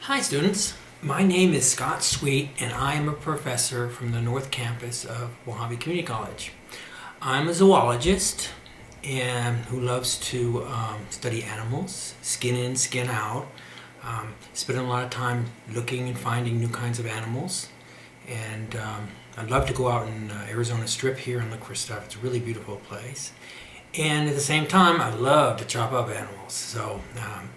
Hi students, my name is Scott Sweet and I am a professor from the North Campus of Mojave Community College. I'm a zoologist and who loves to study animals, skin in, skin out. Spend a lot of time looking and finding new kinds of animals, and I'd love to go out in Arizona Strip here and look for stuff. It's a really beautiful place. And at the same time, I love to chop up animals. So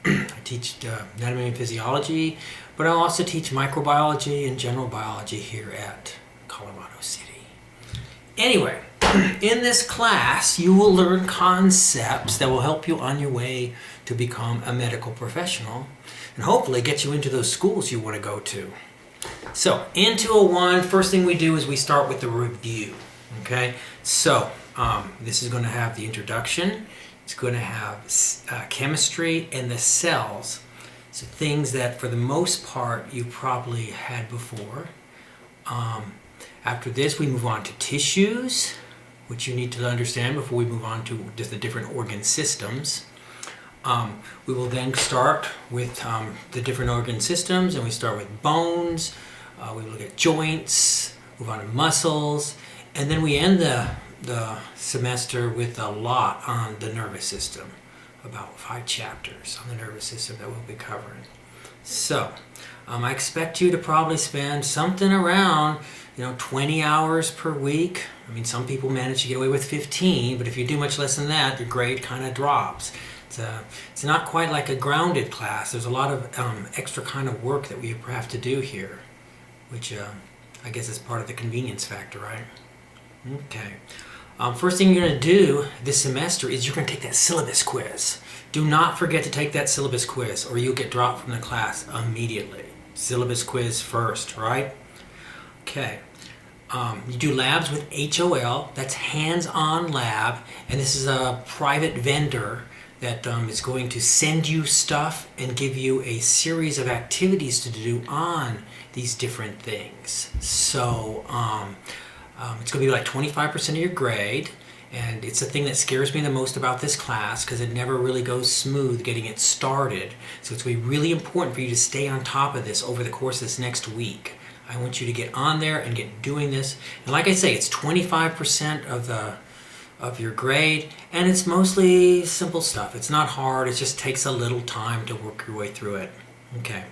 I teach anatomy and physiology, but I also teach microbiology and general biology here at Colorado City. Anyway, in this class, you will learn concepts that will help you on your way to become a medical professional and hopefully get you into those schools you want to go to. So in 201, first thing we do is we start with the review. Okay, so this is going to have the introduction. It's going to have chemistry and the cells. So things that for the most part you probably had before. After this we move on to tissues, which you need to understand before we move on to just the different organ systems. We will then start with the different organ systems, and we start with bones. We look at joints, move on to muscles, and then we end the semester with a lot on the nervous system, about 5 chapters on the nervous system that we'll be covering. So I expect you to probably spend something around 20 hours per week. I mean, some people manage to get away with 15, but if you do much less than that, your grade kind of drops. It's not quite like a grounded class. There's a lot of extra kind of work that we have to do here, which I guess is part of the convenience factor, right? Okay. First thing you're going to do this semester is you're going to take that syllabus quiz. Do not forget to take that syllabus quiz or you'll get dropped from the class immediately. Syllabus quiz first, right? Okay. You do labs with HOL. That's hands-on lab, and this is a private vendor that is going to send you stuff and give you a series of activities to do on these different things. So it's going to be like 25% of your grade, and it's the thing that scares me the most about this class because it never really goes smooth getting it started. So it's going to be really important for you to stay on top of this over the course of this next week. I want you to get on there and get doing this. And like I say, it's 25% of your grade, and it's mostly simple stuff. It's not hard. It just takes a little time to work your way through it. Okay.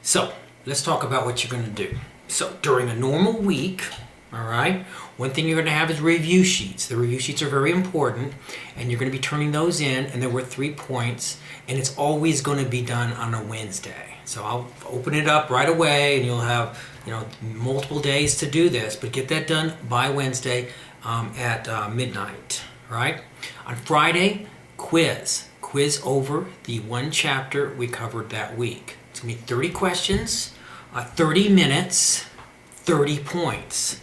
So let's talk about what you're going to do. So during a normal week, all right, one thing you're going to have is review sheets. The review sheets are very important, and you're going to be turning those in, and they're worth 3 points, and it's always going to be done on a Wednesday. So I'll open it up right away, and you'll have multiple days to do this, but get that done by Wednesday at midnight. Right? On Friday, quiz over the one chapter we covered that week. It's going to be 30 questions, 30 minutes, 30 points.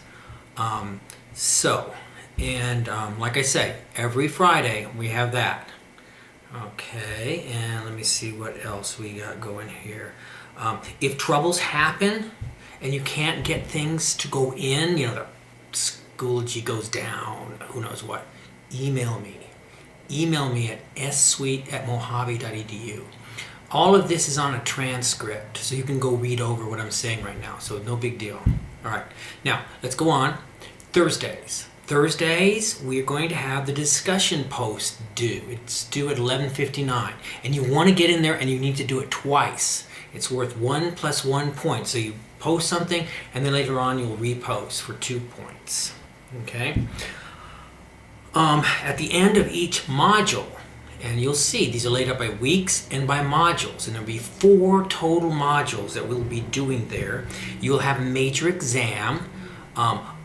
Like I say, every Friday we have that. Okay, and let me see what else we got going here. If troubles happen and you can't get things to go in, the Schoology goes down, who knows what, email me. Email me at ssweet@mojave.edu. All of this is on a transcript, so you can go read over what I'm saying right now, so no big deal. All right, now let's go on. Thursdays, we're going to have the discussion post due. It's due at 11:59, and you want to get in there and you need to do it twice. It's worth 1 + 1 point. So you post something, and then later on you'll repost for 2 points. Okay. At the end of each module, and you'll see these are laid out by weeks and by modules, and there'll be 4 total modules that we'll be doing there. You'll have a major exam.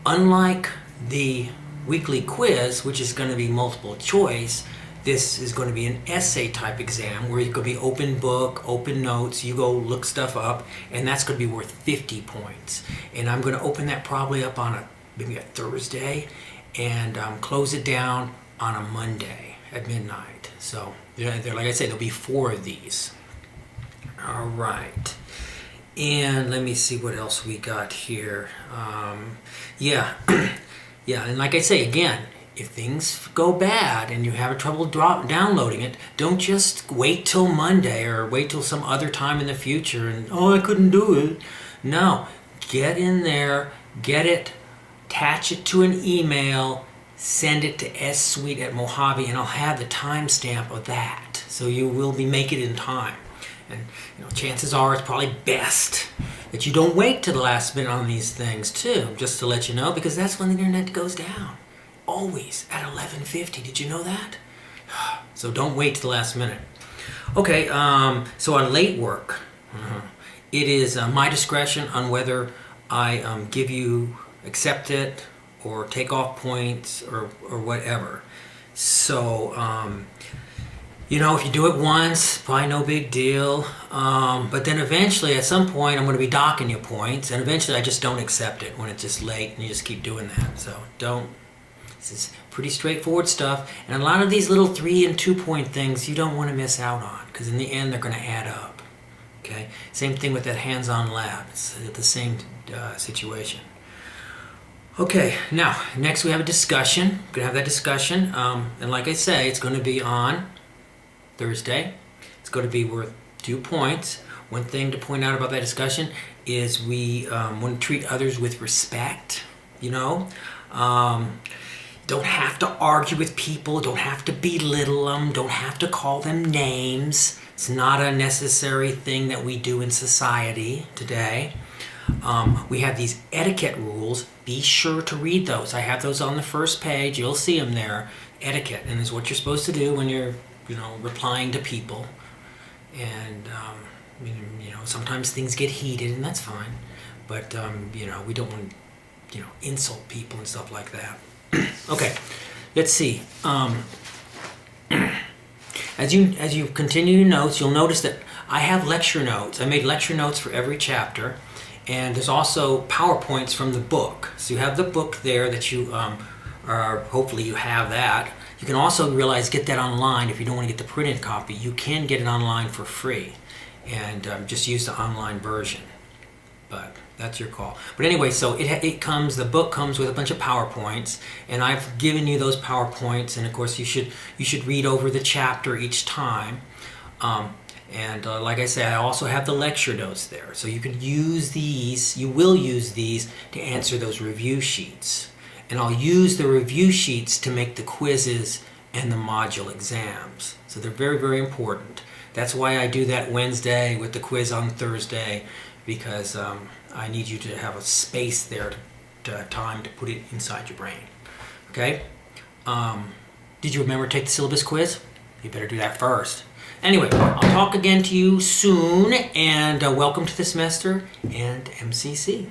Unlike the weekly quiz, which is going to be multiple choice, this is going to be an essay type exam where you're going to be open book, open notes, you go look stuff up, and that's going to be worth 50 points. And I'm going to open that probably up on maybe a Thursday and close it down on a Monday at midnight. So like I said, there'll be 4 of these. All right. And let me see what else we got here. Yeah, and like I say, again, if things go bad and you have trouble downloading it, don't just wait till Monday or wait till some other time in the future and, oh, I couldn't do it. No, get in there, get it, attach it to an email, send it to ssuite@mojave, and I'll have the timestamp of that. So you will be making it in time. And chances are it's probably best that you don't wait to the last minute on these things too, just to let you know, because that's when the internet goes down. Always at 11:50. Did you know that? So don't wait to the last minute. Okay, so on late work, it is my discretion on whether I accept it or take off points or whatever. So, if you do it once, probably no big deal. But then eventually, at some point, I'm going to be docking you points, and eventually I just don't accept it when it's just late, and you just keep doing that. So this is pretty straightforward stuff, and a lot of these little 3 and 2 point things you don't want to miss out on, because in the end they're going to add up. Okay, same thing with that hands-on lab. It's the same situation. Okay, now next we have a discussion. We're gonna have that discussion, and like I say, it's going to be on Thursday. It's going to be worth 2 points. One thing to point out about that discussion is we want to treat others with respect. Don't have to argue with people. Don't have to belittle them. Don't have to call them names. It's not a necessary thing that we do in society today. We have these etiquette rules. Be sure to read those. I have those on the first page. You'll see them there. Etiquette, and it's what you're supposed to do when you're, replying to people. And sometimes things get heated, and that's fine. But we don't want to, insult people and stuff like that. Okay, let's see. As you continue your notes, you'll notice that I have lecture notes. I made lecture notes for every chapter. And there's also PowerPoints from the book. So you have the book there that you hopefully you have that. You can also get that online if you don't want to get the printed copy. You can get it online for free and just use the online version. But that's your call. But anyway, so the book comes with a bunch of PowerPoints, and I've given you those PowerPoints, and of course you should read over the chapter each time. And like I said, I also have the lecture notes there. So you will use these to answer those review sheets. And I'll use the review sheets to make the quizzes and the module exams. So they're very, very important. That's why I do that Wednesday with the quiz on Thursday, because I need you to have a space there, time to put it inside your brain. Okay? Did you remember to take the syllabus quiz? You better do that first. Anyway, I'll talk again to you soon, and welcome to the semester and MCC.